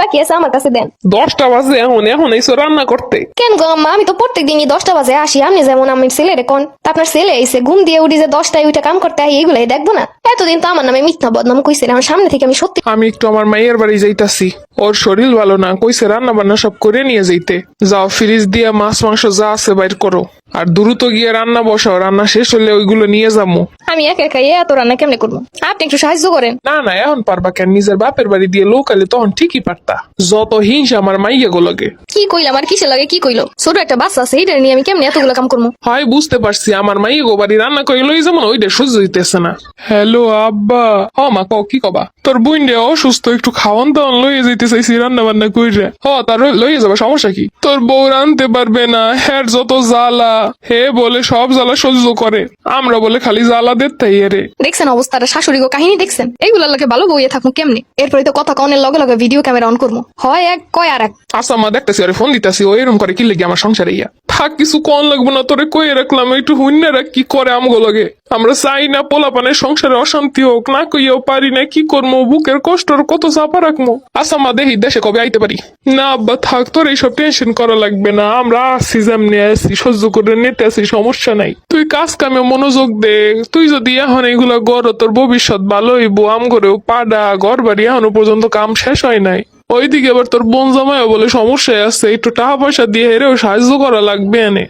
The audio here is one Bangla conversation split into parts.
বাকি আছে আমার কাছে দেন। 10টা বাজে এখন এইসো রান্না করতে। কেন গো আম্মা, আমি তো প্রত্যেক দিনই 10টা বাজে আসি। আপনি যেমন আমার ছেলেরে কোন আপনার ছেলে এসে ঘুম দিয়ে উঠি যে 10টায় উঠে কাম করতে হয়, এইগুলাই দেখবো না? এতদিন তো আমার নামে মিথ্যা বদনাম কইছেন, আমার সামনে থেকে আমি সত্যি। আমি একটু আমার মাইয়ের বাড়ি যাইতাছি, ওর শরীর ভালো না, কইছে রান্না বান্না সব করে নিয়ে যাইতে। যাও ফ্রিজ দিয়ে মাছ মাংস যা আছে বাইর করো, আর দ্রুত গিয়ে রান্না বসাও, রান্না শেষ হলে ওইগুলো নিয়ে যাবো। আমি একা একা এত রান্না কেমনে করবো? আপনি একটু সাহায্য করেন। না না, এখন পারবা কেন? নিজের বাপের বাড়ি দিয়ে লোকালে তখন ঠিকই পারতা। যত হিংসা আমার মাইয়া গুলোকে। কি কইলাম আর কিসে লাগে? কি কইলো? ছোট একটা বাচ্চা আছে, এইটা নিয়ে আমি কেমনে এতগুলো কাম করবো? হয় বুঝতে পারছি, আমার মাইয়া গো বাড়ি রান্না করে লই যেমন ওইটা সহ্য হইতেছে না। হ্যালো আব্বা। মা কও, কি কবা? তোর বোন রে অসুস্থ, একটু খাওয়ান দাওয়ান লইয়ে যাইতে চাইছি রান্না বান্না কইরে। তার লইয়ে যাবে, সমস্যা কি? তোর বউ রানতে পারবে না, হ্যার যত জ্বালা, হে বলে সব জ্বালা সহ্য করে, আমরা বলে খালি জ্বালা দেতাই রে। দেখছেন অবস্থাটা? শাশুড়ি গো কাহিনী দেখছেন? এইগুলা লাগে ভালো বইয়ে থাকবো কেমনে? এরপরে তো কথা কনের লগে লগে ভিডিও ক্যামেরা অন করবো, হয় এক কয় আর এক। আচ্ছা মা, দেখতেছি আরে ফোন দিতেছি, ও এরকম করে কি লেগে আমার সংসারে ইয়া থাক, কিছু কন লাগবো না, তোরে কয়ে রাখলাম একটু হুইনারা কি করে আমগো লগে। আমরা চাই না পোলাপানের সংসারে অশান্তি হোক, না কইয়াও পারি না, কি করবো? বুকের কষ্টর কত চাপা রাখবো। আচ্ছা মা, দেখি দেশে কবে আইতে পারি। না আব্বা থাক, তোর এইসব টেনশন করা লাগবে না, আমরা আসছি যেমনি আসছি সহ্য করে নিতে আসি, সমস্যা নাই। তুই কাজ কামে মনোযোগ দে, তুই যদি এখন এইগুলা গড়, তোর ভবিষ্যৎ ভালো হইব। আমগরেও পাডা ঘর বাড়ি এখনো পর্যন্ত কাম শেষ হয় নাই। ওইদিকে আবার তোর বোন জামাইও বলে সমস্যায় আছে, একটু টাকা পয়সা দিয়ে হেরেও সাহায্য করা লাগবে এনে।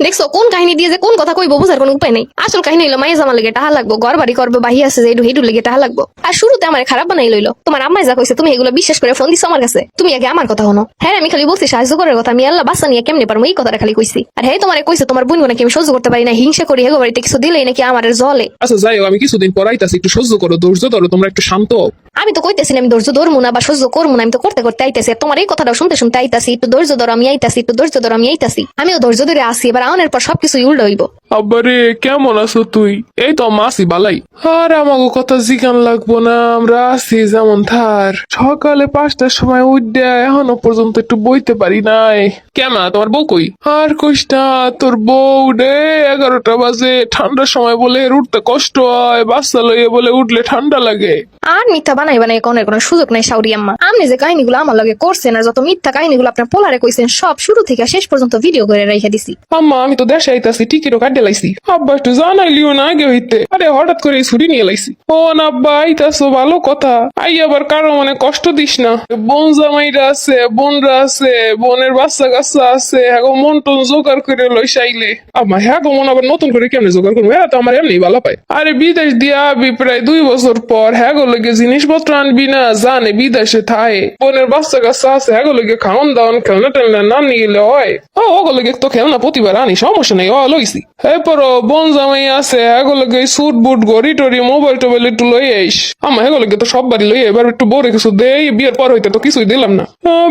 দেখছো কোন কাহিনী দিয়ে যে কোন কথা কইবো বুঝার কোনো উপায় নেই। আসল কাহিনী হইলো মাইয়া জামা লেগে টাহা লাগবো, ঘর বাড়ি করবো, বাহি আছে যে হেডু লেগে টাহা লাগবো। আর শুরুতে আমার খারাপ বানাই লইলো। তোমার আম্মাই যা কইছে তুমি এগুলো বিশ্বাস করে ফোন দিছো আমার কাছে। তুমি আগে আমার কথা হনো। হ্যাঁ আমি খালি বলছি সাহায্য করার কথা, আমি আল্লাহ বাসা নিয়ে কেমনে পারবো এই কথাটা খালি কইছি। আর হ্যাঁ তোমার কইছে তোমার বোন নাকি আমি সহ্য করতে পারি না, হিংসা করি, হেগো বাড়িতে কিছু দিলেই নাকি আমার জলে। আচ্ছা যাই হোক, আমি কিছুদিন পর আইতাছি, একটু সহ্য করো, ধৈর্য ধরো, তোমরা একটু শান্ত হও। আমি তো কইতেছি না আমি ধৈর্য ধরবো না বা সহ্য করবো না, আমি তো করতে করতে আইতাছি। আর তোমার এই কথাটা শুনতে শুনতে আইতাছি, একটু ধৈর্য ধরো আমি আইতাছি, একটু ধৈর্য ধরো আমি আইতাছি। আমিও ধৈর্য ধরে আসি, এবার আউনের পর সবকিছু উল্টো হইব। আব্বারে কেমন আছো তুই? এই তো মাসি বালাই। আর আমাকে কথা জিগান লাগবো না, আমরা আছি যেমন থার। সকালে 5টার সময় উঠে এখনো পর্যন্ত একটু বইতে পারি নাই। কেমন তোমার বউ কই? আর কইস না, তোর বউ রে 11টা বাজে, ঠান্ডার সময় বলে উঠতে কষ্ট হয়, বাচ্চা লইয়ে বলে উঠলে ঠান্ডা লাগে। আর মিথ্যা বানাই বানাই কোনের কোনো সুযোগ নাই শাউরি আম্মা। আপনি যে কাহিনীগুলো আমার লগে করছেন আর যত মিথ্যা কাহিনীগুলো আপনার পোলারে কইছেন, সব শুরু থেকে শেষ পর্যন্ত ভিডিও করে রেখে দিছি। আম্মা আমি তো দেশে আইতাছি, টিকিটও কাটে লাইছি। আব্বা একটু জানাইলিও না আগে হইতে, আরে হঠাৎ করে ছুটি নিয়ে লাইছি। ও না আব্বা আইতাছো, ভালো কথা। আই আবার কারো মনে কষ্ট দিস না। বোন জামাইরা আছে, বোনরা আছে, বোনের বাচ্চা কাচ্চা আছে, হ্যাঁ মন টন জোগাড় করে লইস আইলে। আম্মা হ্যাঁ মন আবার নতুন করে কেমনে জোগাড় করবো? এরা তো আমার এমনি ভালো পায়। আরে বিদেশ দিয়া আবি প্রায় 2 বছর পর, হ্যাঁ লগে জিনিসপত্র আনবি না, জানে বিদেশে থায়, বোনের বাচ্চা কাচ্চা আছে, হ্যাঁ লগে খাওয়ান দাওয়ান খেলনা টেলনা না নিলে হয়। ওগুলোকে তো খেলনা প্রতিবার আনি, সমস্যা নেই, লইছি। এরপর বোন জামাই আছে, এগুলোকে সুট বুট গড়ি টড়ি মোবাইল টোবাইল একটু লই আইস। আমার এগুলোকে তো সব বাড়ি লই, এবার একটু বড় কিছু দেই, বিয়ের পর হইতে তো কিছুই দিলাম না।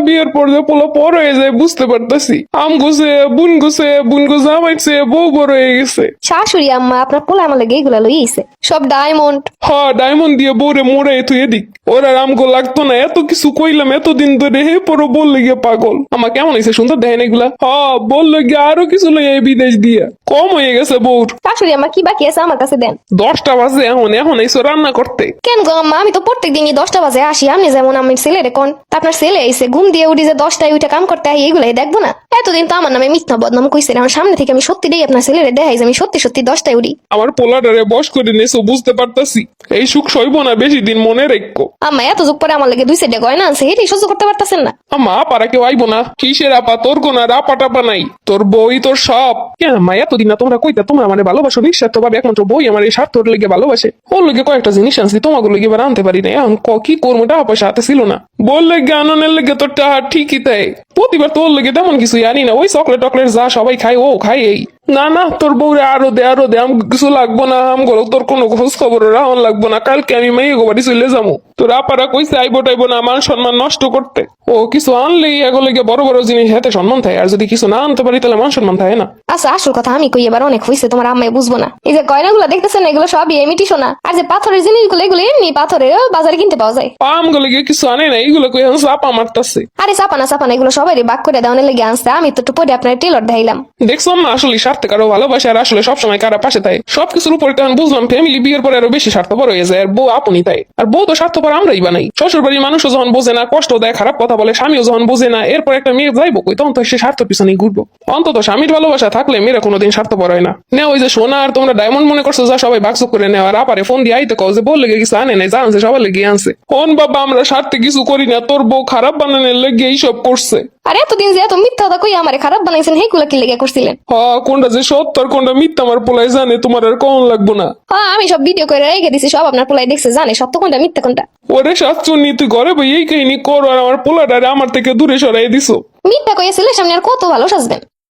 বিয়ের পর যে পোলা পর হয়ে যায় বুঝতে পারতেছি। আম গুছে বুন গো জামাইছে, বউ বড় হয়ে গেছে। শাশুড়ি আম্মা আপনার পোলা আমার লগে এইগুলা লই আইছে, সব ডায়মন্ড। ডায়মন্ড দিয়ে বউরে মোড়ে তুই এদিক। ওরা আমগো লাগতো না, এত কিছু কইলাম এতদিন ধরে, হে পরো বললে গিয়ে পাগল। আমার কেমন হয়েছে সুন্দর দেখেন এগুলা? বললো গিয়ে আরো কিছু লই বিদেশ দিয়া, কম হয়ে গেছে বউর। শাশুড়ি আম্মা কি বাকি আছে আমার কাছে দেন। 10টা বাজে এখন এইসো রান্না করতে। কেন গো আম্মা, আমি তো প্রত্যেক দিনই 10টা বাজে আসি। আপনি যেমন আমার ছেলেরে কোন আপনার ছেলে এসে ঘুম দিয়ে উঠি যে 10টায় উঠে কাম করতে হয়, এইগুলাই দেখবো না? এতদিন তো আমার নামে মিথ্যা বদনাম কইছেন, আমার সামনে থেকে আমি সত্যিটাই আপনার ছেলেরে দেখাই যে আমি সত্যি সত্যি 10টায় উঠি। আমার পোলাটারে বস করে নেছো বুঝতে পারতাছি, এই সুখ সইব না বেশি দিন, মনে রেখো। আম্মা এত যুগ পরে আমার লাগে 2 সাইডে গয়না আছে, এটাই সহ্য করতে পারতেছেন না? আম্মা আপারা কেউ আইবো না? কিসের আপা? তোর কোন আপা টাপা নাই, তোর বই তোর সব। কেন মা এতদিন না তোমরা কইতা তোমরা মানে ভালোবাসো নিঃস্বার্থ ভাবে, একমাত্র বই আমার এই স্বার্থ লেগে ভালোবাসে। ওর লেগে কয়েকটা জিনিস আনছি, তোমাকে লেগে এবার আনতে পারি না। এখন কি করবো, টাকা পয়সা হাতে ছিল না। বললে জ্ঞানের লেগে তোর টাকা ঠিকই তাই, প্রতিবার তোর লেগে তেমন কিছু আনি না। ওই চকলেট টকলেট যা সবাই খায় ও খায় এই। না না, তোর বউরে আরো দে আম কিছু লাগবো না, আম গরো তোর কোনো খোঁজ খবর রাহন লাগবো না। কালকে আমি মেয়ে গো বাড়ি চলে যাবো। তোর আপারা কইছে আইবো টাইবো না মান সম্মান নষ্ট করতে। ও কিছু আনলেই এগুলো বড় বড় জিনিস হাতে সম্মান থাকে, আর যদি কিছু না আনতে পারি তাহলে মান সম্মান থাকে না। আচ্ছা আসল কথা আমি কই, এবার অনেক হইছে, তোমার আম্মাই বুঝবো না। এই যে গয়নাগুলো দেখতেছেন এগুলো সবই এমিটি সোনা, আর যে পাথরের জিনিসগুলো এগুলো এমনি পাথরের বাজারে কিনতে পাওয়া যায়। পাম গুলো কিছু আনে না, এইগুলো কই চাপা মারতাছে। আরে চাপানা এগুলো সবাই বাক করে দেওয়ার লেগে আনছে। আমি তো একটু পরে আপনার টেলর দেখাইলাম। দেখছো না আসলে স্বার্থ থেকে আরো ভালোবাসে আর আসলে সবসময় কারা পাশে থাকে সবকিছুর উপরে তখন বুঝলাম ফ্যামিলি বিয়ের পরে আরো বেশি স্বার্থপর হয়ে যায় আর বউ আপনি তাই আর বউ তো স্বার্থপর আমরাই বানাই শ্বশুর বাড়ির মানুষও যখন বোঝে না কষ্ট দেয় খারাপ কথা বলে স্বামীও যখন বোঝে না এরপর একটা মেয়ে যাইবো কই তখন তো সে স্বার্থের পিছনেই ঘুরবো অন্তত স্বামীর ভালোবাসা থাকলে মেয়েরা কোনোদিন স্বার্থপর হয় না না ওই যে সোনা আর তোমরা ডায়মন্ড মনে করছো যা সবাই বাক্স করে নেওয়া আর আপারে ফোন দিয়ে আইতে কও যে বললে কিছু আনে নাই জানছে সবার লেগে আনছে কোন বাবা আমরা স্বার্থে কিছু করি না তোর বউ খারাপ বানানোর লেগে এইসব করছে আর এতদিন যে এত মিথ্যা কথা কই আমারে খারাপ বানাইছেন হেগুলা কি লেগে করছিলেন কোনটা যে সত্য আর কোনটা মিথ্যা আমার পোলাই জানে তোমার আর কম লাগবো না হ্যাঁ আমি সব ভিডিও করে রেখে দিছি সব আপনার পোলাই দেখছে জানে সত্য কোনটা মিথ্যা কোনটা ওরে শাশুড়ি তুই ঘরে বই এই কাহিনী করো আর আমার পোলাটারে আমার থেকে দূরে সরাই দিছো মিথ্যা কইয়া ছেলের সামনে আর কত ভালো সাজবেন